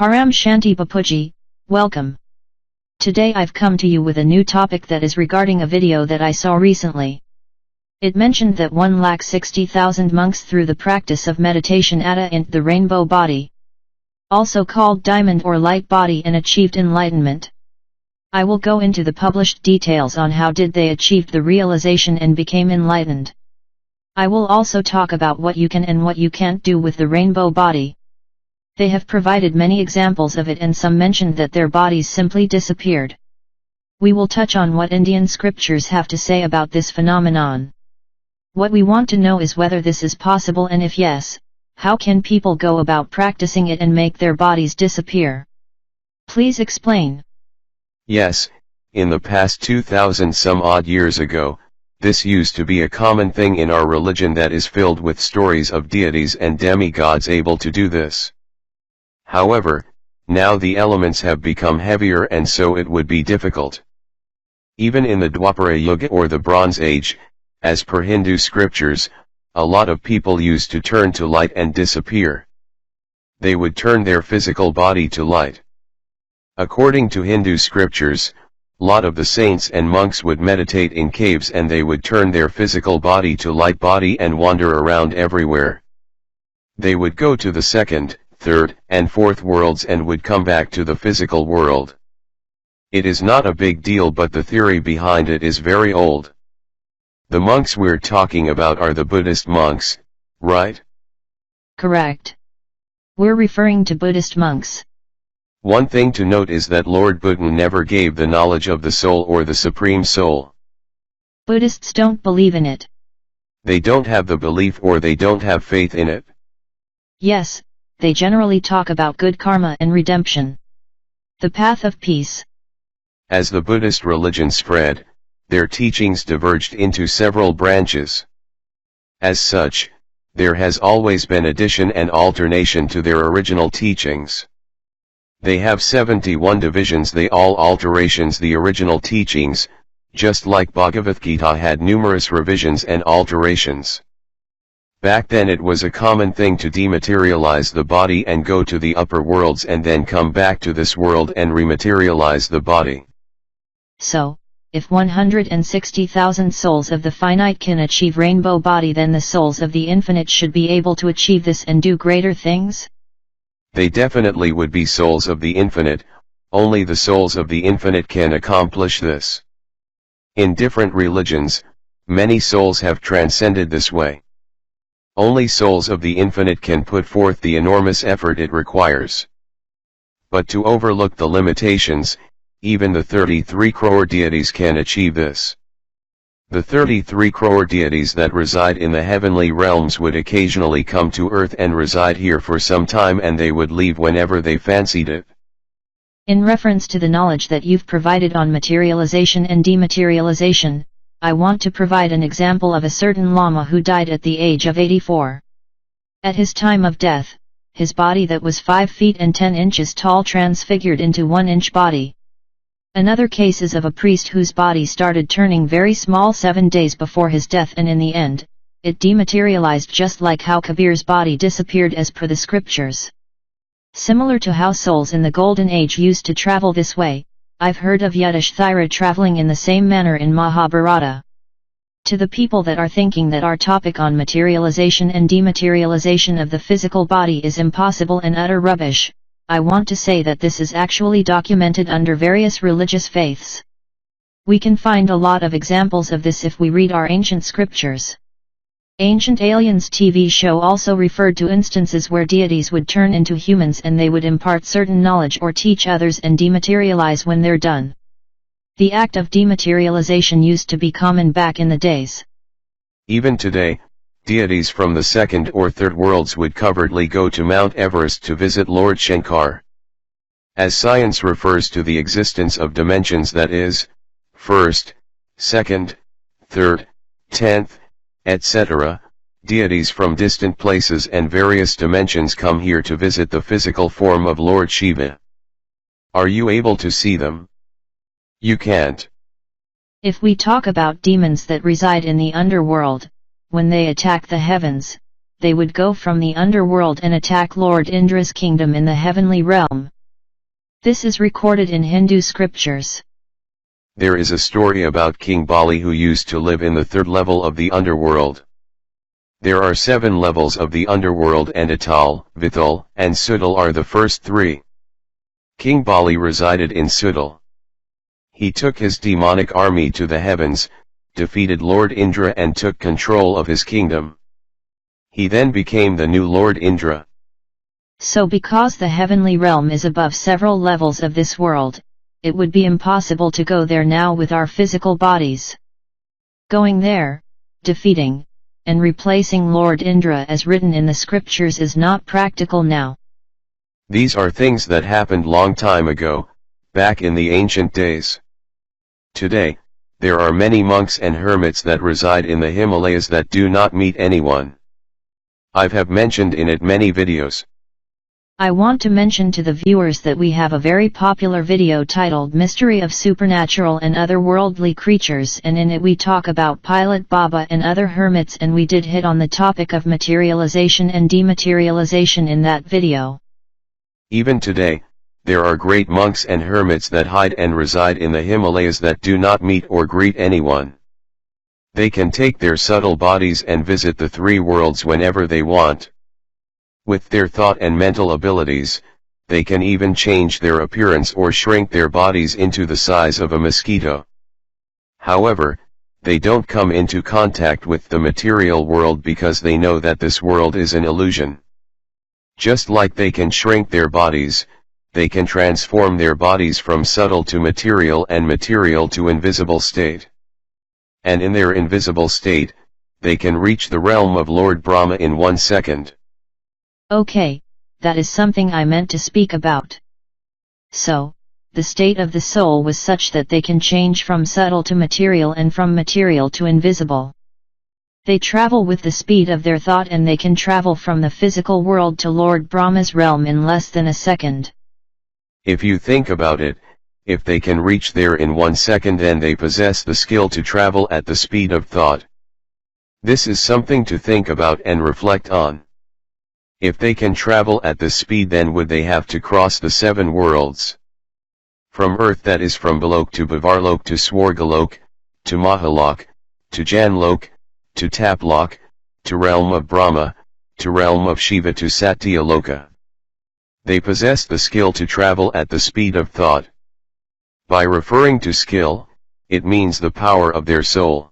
Paramshanti Bapuji, welcome. Today I've come to you with a new topic that is regarding a video that I saw recently. It mentioned that 1,60,000 monks through the practice of meditation attained the rainbow body, also called diamond or light body, and achieved enlightenment. I will go into the published details on how did they achieved the realization and became enlightened. I will also talk about what you can and what you can't do with the rainbow body. They have provided many examples of it, and some mentioned that their bodies simply disappeared. We will touch on what Indian scriptures have to say about this phenomenon. What we want to know is whether this is possible, and if yes, how can people go about practicing it and make their bodies disappear? Please explain. Yes, in the past 2,000 some odd years ago, this used to be a common thing in our religion that is filled with stories of deities and demigods able to do this. However, now the elements have become heavier, and so it would be difficult. Even in the Dwapara Yuga or the Bronze Age, as per Hindu scriptures, a lot of people used to turn to light and disappear. They would turn their physical body to light. According to Hindu scriptures, lot of the saints and monks would meditate in caves, and they would turn their physical body to light body and wander around everywhere. They would go to the second, third, and fourth worlds and would come back to the physical world. It is not a big deal, but the theory behind it is very old. The monks we're talking about are the Buddhist monks, right? Correct. We're referring to Buddhist monks. One thing to note is that Lord Buddha never gave the knowledge of the soul or the Supreme Soul. Buddhists don't believe in it. They don't have the belief, or they don't have faith in it. Yes, they generally talk about good karma and redemption. The path of peace. As the Buddhist religion spread, their teachings diverged into several branches. As such, there has always been addition and alternation to their original teachings. They have 71 divisions, they all alterations the original teachings, just like Bhagavad Gita had numerous revisions and alterations. Back then it was a common thing to dematerialize the body and go to the upper worlds and then come back to this world and rematerialize the body. So, if 160,000 souls of the finite can achieve rainbow body, then the souls of the infinite should be able to achieve this and do greater things? They definitely would be souls of the infinite, only the souls of the infinite can accomplish this. In different religions, many souls have transcended this way. Only souls of the infinite can put forth the enormous effort it requires. But to overlook the limitations, even the 33 crore deities can achieve this. The 33 crore deities that reside in the heavenly realms would occasionally come to earth and reside here for some time, and they would leave whenever they fancied it. In reference to the knowledge that you've provided on materialization and dematerialization, I want to provide an example of a certain Lama who died at the age of 84. At his time of death, his body that was 5 feet and 10 inches tall transfigured into 1-inch body. Another case is of a priest whose body started turning very small 7 days before his death, and in the end, it dematerialized just like how Kabir's body disappeared as per the scriptures. Similar to how souls in the Golden Age used to travel this way, I've heard of Yudhishthira traveling in the same manner in Mahabharata. To the people that are thinking that our topic on materialization and dematerialization of the physical body is impossible and utter rubbish, I want to say that this is actually documented under various religious faiths. We can find a lot of examples of this if we read our ancient scriptures. Ancient Aliens TV show also referred to instances where deities would turn into humans and they would impart certain knowledge or teach others and dematerialize when they're done. The act of dematerialization used to be common back in the days. Even today, deities from the second or third worlds would covertly go to Mount Everest to visit Lord Shankar. As science refers to the existence of dimensions, that is, first, second, third, 10th, etc., deities from distant places and various dimensions come here to visit the physical form of Lord Shiva. Are you able to see them? You can't. If we talk about demons that reside in the underworld, when they attack the heavens, they would go from the underworld and attack Lord Indra's kingdom in the heavenly realm. This is recorded in Hindu scriptures. There is a story about King Bali who used to live in the third level of the underworld. There are 7 levels of the underworld and Atal, Vithal, and Sutal are the first 3. King Bali resided in Sutal. He took his demonic army to the heavens, defeated Lord Indra and took control of his kingdom. He then became the new Lord Indra. So because the heavenly realm is above several levels of this world, it would be impossible to go there now with our physical bodies. Going there, defeating, and replacing Lord Indra as written in the scriptures is not practical now. These are things that happened long time ago, back in the ancient days. Today, there are many monks and hermits that reside in the Himalayas that do not meet anyone. I have mentioned in it many videos. I want to mention to the viewers that we have a very popular video titled Mystery of Supernatural and Otherworldly Creatures, and in it we talk about Pilot Baba and other hermits, and we did hit on the topic of materialization and dematerialization in that video. Even today, there are great monks and hermits that hide and reside in the Himalayas that do not meet or greet anyone. They can take their subtle bodies and visit the 3 worlds whenever they want. With their thought and mental abilities, they can even change their appearance or shrink their bodies into the size of a mosquito. However, they don't come into contact with the material world because they know that this world is an illusion. Just like they can shrink their bodies, they can transform their bodies from subtle to material and material to invisible state. And in their invisible state, they can reach the realm of Lord Brahma in 1 second. Okay, that is something I meant to speak about. So, the state of the soul was such that they can change from subtle to material and from material to invisible. They travel with the speed of their thought, and they can travel from the physical world to Lord Brahma's realm in less than a second. If you think about it, if they can reach there in 1 second, then they possess the skill to travel at the speed of thought. This is something to think about and reflect on. If they can travel at this speed, then would they have to cross the 7 worlds? From earth, that is from Balok to Bhavarlok to Swargalok, to Mahalok, to Janlok, to Taplok, to realm of Brahma, to realm of Shiva, to Satyaloka. They possess the skill to travel at the speed of thought. By referring to skill, it means the power of their soul.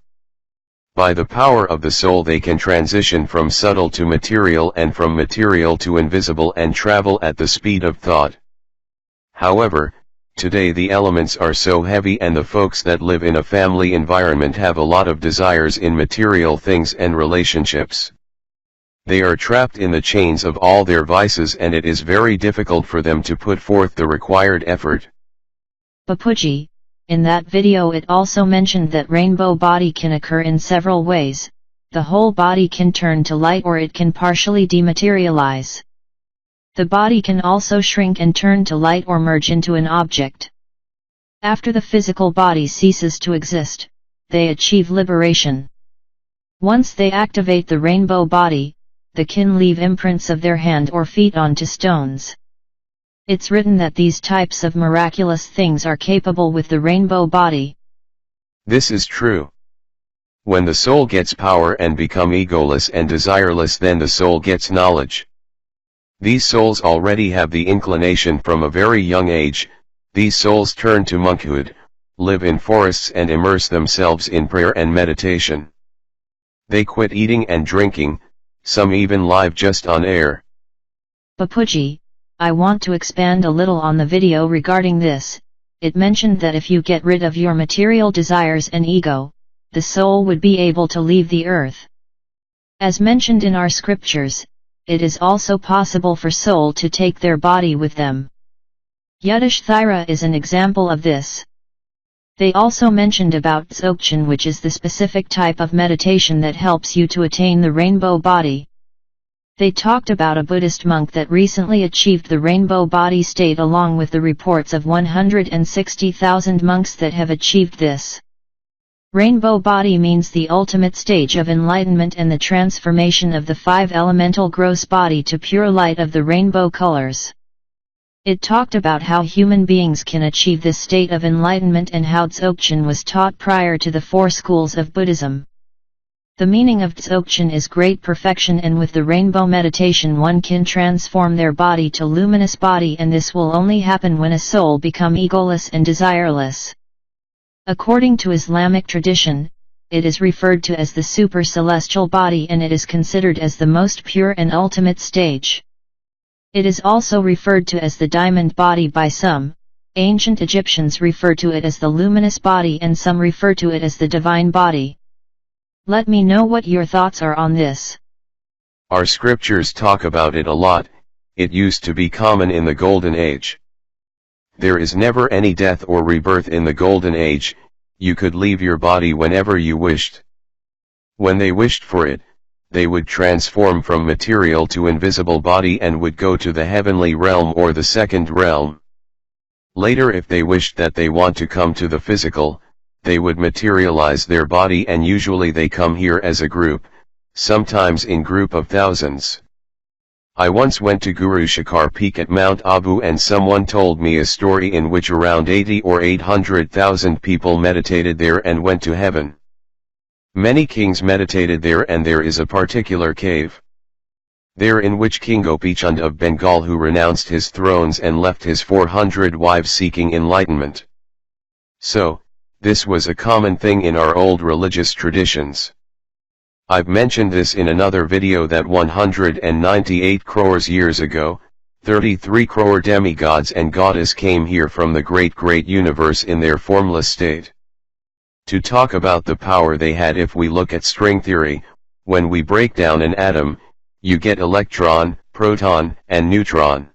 By the power of the soul they can transition from subtle to material and from material to invisible and travel at the speed of thought. However, today the elements are so heavy and the folks that live in a family environment have a lot of desires in material things and relationships. They are trapped in the chains of all their vices, and it is very difficult for them to put forth the required effort. Bapuji, in that video it also mentioned that rainbow body can occur in several ways. The whole body can turn to light, or it can partially dematerialize. The body can also shrink and turn to light or merge into an object. After the physical body ceases to exist, they achieve liberation. Once they activate the rainbow body, they can leave imprints of their hand or feet onto stones. It's written that these types of miraculous things are capable with the rainbow body. This is true. When the soul gets power and become egoless and desireless, then the soul gets knowledge. These souls already have the inclination from a very young age. These souls turn to monkhood, live in forests and immerse themselves in prayer and meditation. They quit eating and drinking, some even live just on air. Bapuji, I want to expand a little on the video regarding this. It mentioned that if you get rid of your material desires and ego, the soul would be able to leave the earth. As mentioned in our scriptures, it is also possible for soul to take their body with them. Yudhishthira is an example of this. They also mentioned about Dzogchen, which is the specific type of meditation that helps you to attain the rainbow body. They talked about a Buddhist monk that recently achieved the rainbow body state, along with the reports of 160,000 monks that have achieved this. Rainbow body means the ultimate stage of enlightenment and the transformation of the five elemental gross body to pure light of the rainbow colors. It talked about how human beings can achieve this state of enlightenment and how Dzogchen was taught prior to the four schools of Buddhism. The meaning of Dzogchen is great perfection, and with the rainbow meditation one can transform their body to luminous body, and this will only happen when a soul become egoless and desireless. According to Islamic tradition, it is referred to as the super celestial body, and it is considered as the most pure and ultimate stage. It is also referred to as the diamond body by some. Ancient Egyptians refer to it as the luminous body and some refer to it as the divine body. Let me know what your thoughts are on this. Our scriptures talk about it a lot. It used to be common in the Golden Age. There is never any death or rebirth in the Golden Age. You could leave your body whenever you wished. When they wished for it, they would transform from material to invisible body and would go to the heavenly realm or the second realm. Later, if they wished that they want to come to the physical, they would materialize their body, and usually they come here as a group, sometimes in group of thousands. I once went to Guru Shikhar Peak at Mount Abu, and someone told me a story in which around 80 or 800,000 people meditated there and went to heaven. Many kings meditated there, and there is a particular cave there in which King Gopichand of Bengal, who renounced his thrones and left his 400 wives seeking enlightenment. So, this was a common thing in our old religious traditions. I've mentioned this in another video that 198 crores years ago, 33 crore demigods and goddess came here from the great universe in their formless state. To talk about the power they had, if we look at string theory, when we break down an atom, you get electron, proton, and neutron.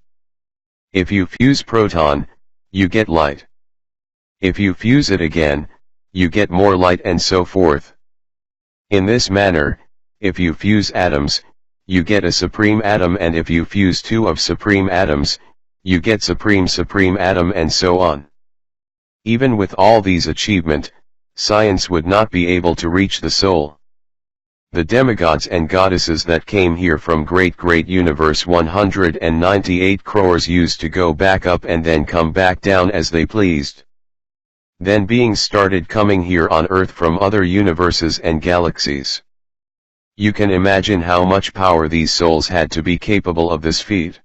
If you fuse proton, you get light. If you fuse it again, you get more light, and so forth. In this manner, if you fuse atoms, you get a supreme atom, and if you fuse two of supreme atoms, you get supreme atom, and so on. Even with all these achievements, science would not be able to reach the soul. The demigods and goddesses that came here from great universe 198 crores used to go back up and then come back down as they pleased. Then beings started coming here on Earth from other universes and galaxies. You can imagine how much power these souls had to be capable of this feat.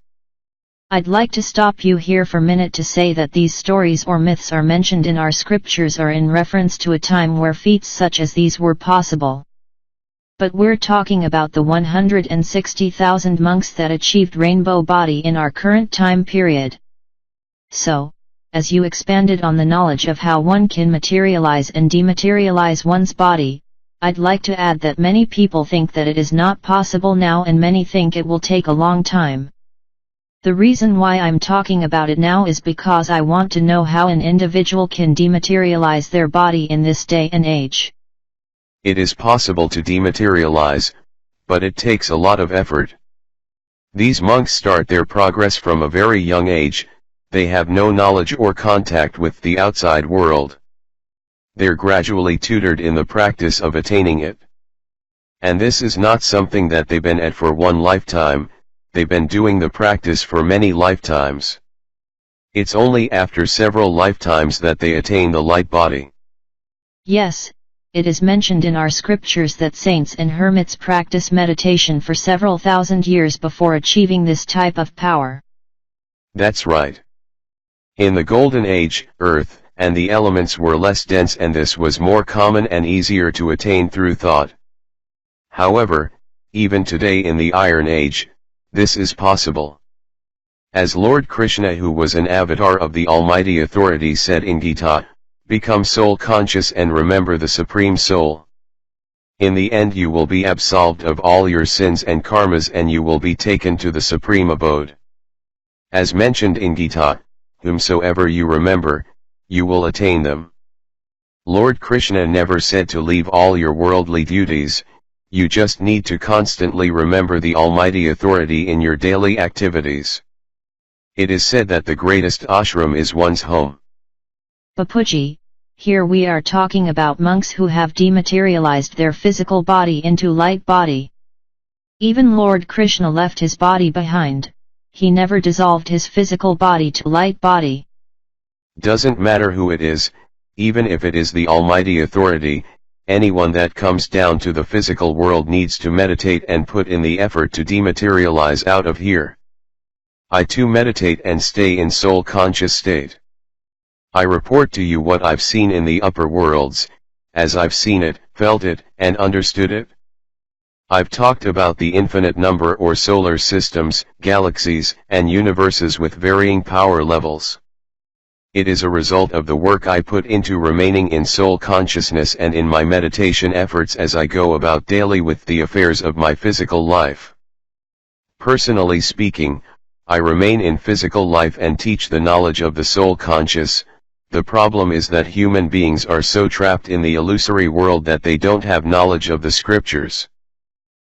I'd like to stop you here for a minute to say that these stories or myths are mentioned in our scriptures are in reference to a time where feats such as these were possible. But we're talking about the 160,000 monks that achieved rainbow body in our current time period. So, as you expanded on the knowledge of how one can materialize and dematerialize one's body, I'd like to add that many people think that it is not possible now, and many think it will take a long time. The reason why I'm talking about it now is because I want to know how an individual can dematerialize their body in this day and age. It is possible to dematerialize, but it takes a lot of effort. These monks start their progress from a very young age. They have no knowledge or contact with the outside world. They're gradually tutored in the practice of attaining it. And this is not something that they've been at for one lifetime, they've been doing the practice for many lifetimes. It's only after several lifetimes that they attain the light body. Yes, it is mentioned in our scriptures that saints and hermits practice meditation for several thousand years before achieving this type of power. That's right. In the Golden Age, Earth and the elements were less dense, and this was more common and easier to attain through thought. However, even today in the Iron Age, this is possible. As Lord Krishna, who was an avatar of the Almighty Authority, said in Gita, "Become soul conscious and remember the Supreme Soul. In the end you will be absolved of all your sins and karmas, and you will be taken to the Supreme Abode." As mentioned in Gita, whomsoever you remember, you will attain them. Lord Krishna never said to leave all your worldly duties, you just need to constantly remember the Almighty Authority in your daily activities. It is said that the greatest ashram is one's home. Bapuji, Here we are talking about monks who have dematerialized their physical body into light body. Even Lord Krishna left his body behind, he never dissolved his physical body to light body. Doesn't matter who it is, even if it is the Almighty Authority, anyone that comes down to the physical world needs to meditate and put in the effort to dematerialize out of here. I too meditate and stay in soul conscious state. I report to you what I've seen in the upper worlds, as I've seen it, felt it, and understood it. I've talked about the infinite number or solar systems, galaxies, and universes with varying power levels. It is a result of the work I put into remaining in soul consciousness and in my meditation efforts as I go about daily with the affairs of my physical life. Personally speaking, I remain in physical life and teach the knowledge of the soul conscious. The problem is that human beings are so trapped in the illusory world that they don't have knowledge of the scriptures.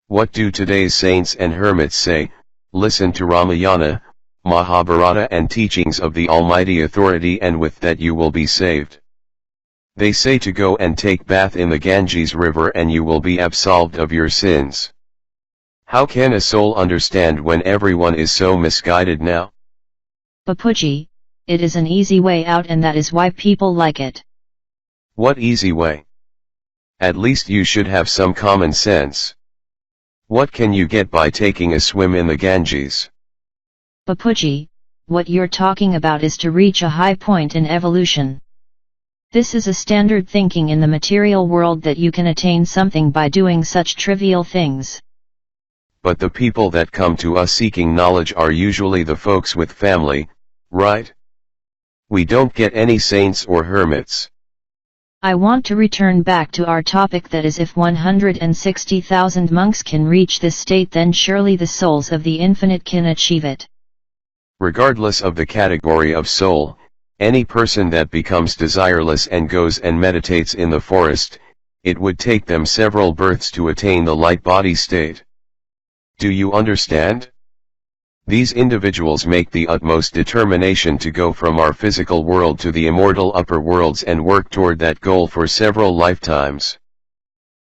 What do today's saints and hermits say? Listen to Ramayana, Mahabharata and teachings of the Almighty Authority, and with that you will be saved. They say to go and take bath in the Ganges river and you will be absolved of your sins. How can a soul understand when everyone is so misguided now? Bapuji, it is an easy way out, and that is why people like it. What easy way? At least you should have some common sense. What can you get by taking a swim in the Ganges? Bapuji, what you're talking about is to reach a high point in evolution. This is a standard thinking in the material world that you can attain something by doing such trivial things. But the people that come to us seeking knowledge are usually the folks with family, right? We don't get any saints or hermits. I want to return back to our topic, that is, if 160,000 monks can reach this state, then surely the souls of the infinite can achieve it. Regardless of the category of soul, any person that becomes desireless and goes and meditates in the forest, it would take them several births to attain the light body state. Do you understand? These individuals make the utmost determination to go from our physical world to the immortal upper worlds and work toward that goal for several lifetimes.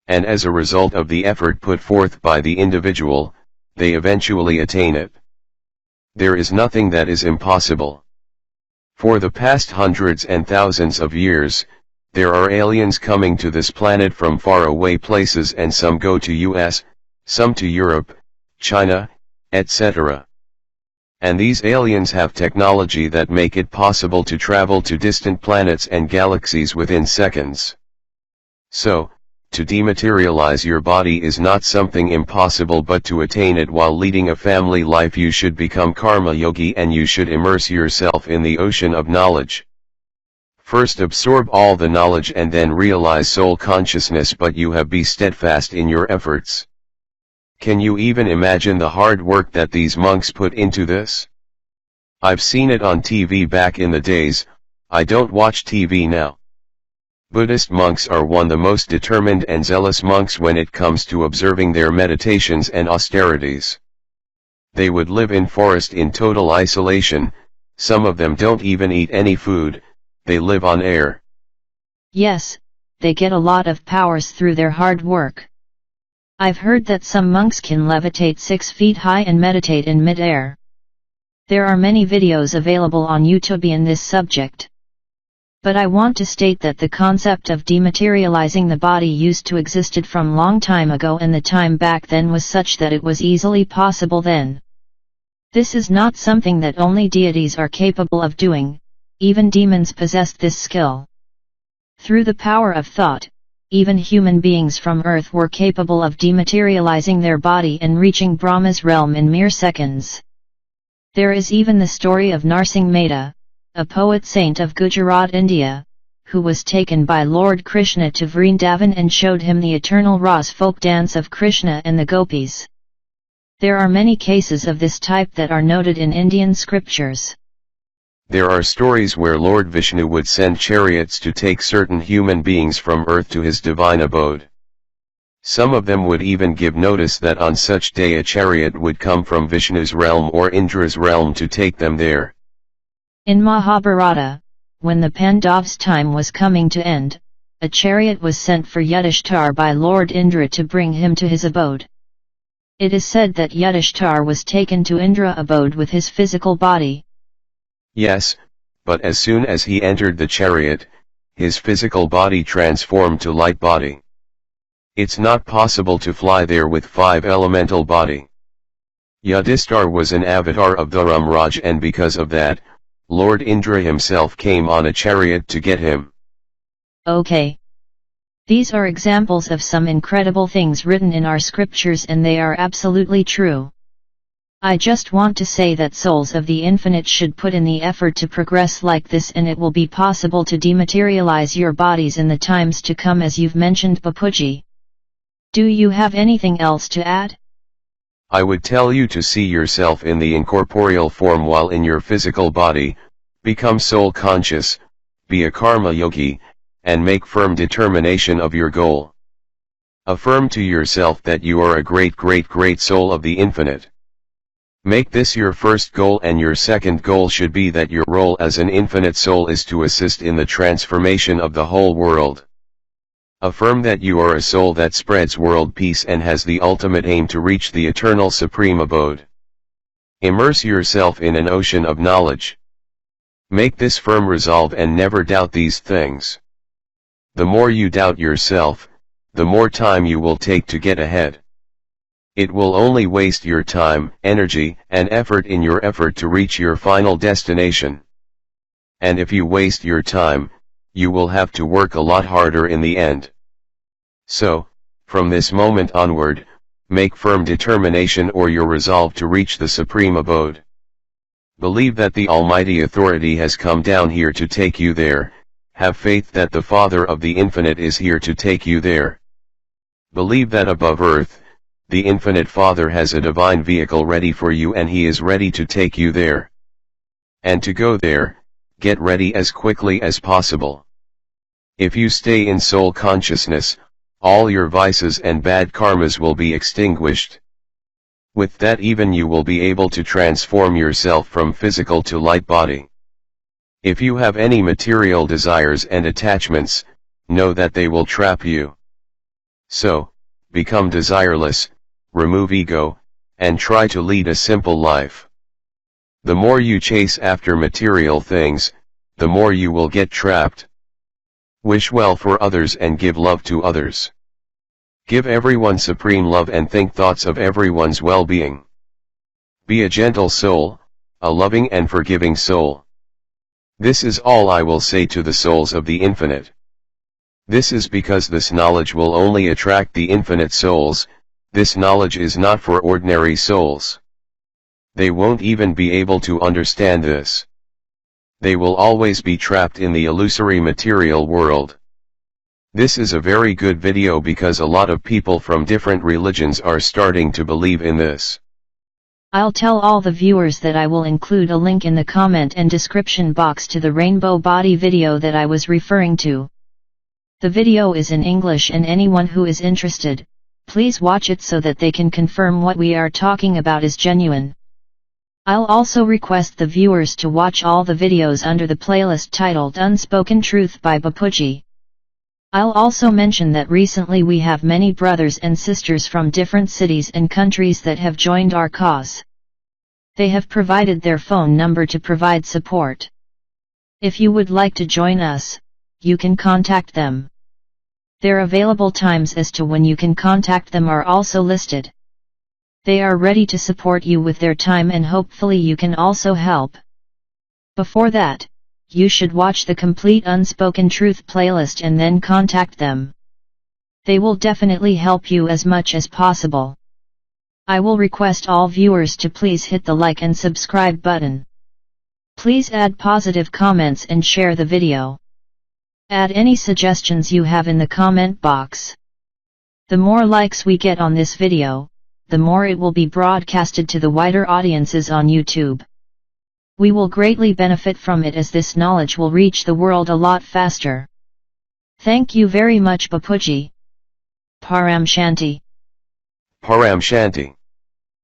And as a result of the effort put forth by the individual, they eventually attain it. There is nothing that is impossible. For the past hundreds and thousands of years, there are aliens coming to this planet from faraway places, and some go to US, some to Europe, China, etc. And these aliens have technology that make it possible to travel to distant planets and galaxies within seconds. So, to dematerialize your body is not something impossible, but to attain it while leading a family life you should become karma yogi, and you should immerse yourself in the ocean of knowledge. First absorb all the knowledge and then realize soul consciousness, but you have be steadfast in your efforts. Can you even imagine the hard work that these monks put into this? I've seen it on TV back in the days. I don't watch TV now. Buddhist monks are one of the most determined and zealous monks when it comes to observing their meditations and austerities. They would live in forest in total isolation. Some of them don't even eat any food, they live on air. Yes, they get a lot of powers through their hard work. I've heard that some monks can levitate 6 feet high and meditate in mid-air. There are many videos available on YouTube in this subject. But I want to state that the concept of dematerializing the body used to existed from long time ago, and the time back then was such that it was easily possible then. This is not something that only deities are capable of doing, even demons possessed this skill. Through the power of thought, even human beings from earth were capable of dematerializing their body and reaching Brahma's realm in mere seconds. There is even the story of Narsingh Mehta, a poet saint of Gujarat, India, who was taken by Lord Krishna to Vrindavan and showed him the eternal Ras folk dance of Krishna and the gopis. There are many cases of this type that are noted in Indian scriptures. There are stories where Lord Vishnu would send chariots to take certain human beings from earth to his divine abode. Some of them would even give notice that on such day a chariot would come from Vishnu's realm or Indra's realm to take them there. In Mahabharata, when the Pandavs' time was coming to end, a chariot was sent for Yudhishthir by Lord Indra to bring him to his abode. It is said that Yudhishthir was taken to Indra abode with his physical body. Yes, but as soon as he entered the chariot, his physical body transformed to light body. It's not possible to fly there with 5 elemental body. Yudhishthir was an avatar of Dharamraj, and because of that, Lord Indra himself came on a chariot to get him. Okay. These are examples of some incredible things written in our scriptures, and they are absolutely true. I just want to say that souls of the infinite should put in the effort to progress like this, and it will be possible to dematerialize your bodies in the times to come, as you've mentioned, Bapuji. Do you have anything else to add? I would tell you to see yourself in the incorporeal form while in your physical body, become soul conscious, be a karma yogi, and make firm determination of your goal. Affirm to yourself that you are a great soul of the infinite. Make this your first goal, and your second goal should be that your role as an infinite soul is to assist in the transformation of the whole world. Affirm that you are a soul that spreads world peace and has the ultimate aim to reach the eternal supreme abode. Immerse yourself in an ocean of knowledge. Make this firm resolve and never doubt these things. The more you doubt yourself, the more time you will take to get ahead. It will only waste your time, energy, and effort in your effort to reach your final destination. And if you waste your time, you will have to work a lot harder in the end. So, from this moment onward, make firm determination or your resolve to reach the supreme abode. Believe that the Almighty Authority has come down here to take you there. Have faith that the Father of the Infinite is here to take you there. Believe that above earth, the Infinite Father has a divine vehicle ready for you, and He is ready to take you there. And to go there, get ready as quickly as possible. If you stay in soul consciousness, all your vices and bad karmas will be extinguished. With that, even you will be able to transform yourself from physical to light body. If you have any material desires and attachments, know that they will trap you. So, become desireless, remove ego, and try to lead a simple life. The more you chase after material things, the more you will get trapped. Wish well for others and give love to others. Give everyone supreme love and think thoughts of everyone's well-being. Be a gentle soul, a loving and forgiving soul. This is all I will say to the souls of the infinite. This is because this knowledge will only attract the infinite souls. This knowledge is not for ordinary souls. They won't even be able to understand this. They will always be trapped in the illusory material world. This is a very good video because a lot of people from different religions are starting to believe in this. I'll tell all the viewers that I will include a link in the comment and description box to the rainbow body video that I was referring to. The video is in English, and anyone who is interested, please watch it so that they can confirm what we are talking about is genuine. I'll also request the viewers to watch all the videos under the playlist titled Unspoken Truth by Bapuji. I'll also mention that recently we have many brothers and sisters from different cities and countries that have joined our cause. They have provided their phone number to provide support. If you would like to join us, you can contact them. Their available times as to when you can contact them are also listed. They are ready to support you with their time, and hopefully you can also help. Before that, you should watch the complete Unspoken Truth playlist and then contact them. They will definitely help you as much as possible. I will request all viewers to please hit the like and subscribe button. Please add positive comments and share the video. Add any suggestions you have in the comment box. The more likes we get on this video, the more it will be broadcasted to the wider audiences on YouTube. We will greatly benefit from it, as this knowledge will reach the world a lot faster. Thank you very much, Bapuji. Paramshanti. Paramshanti.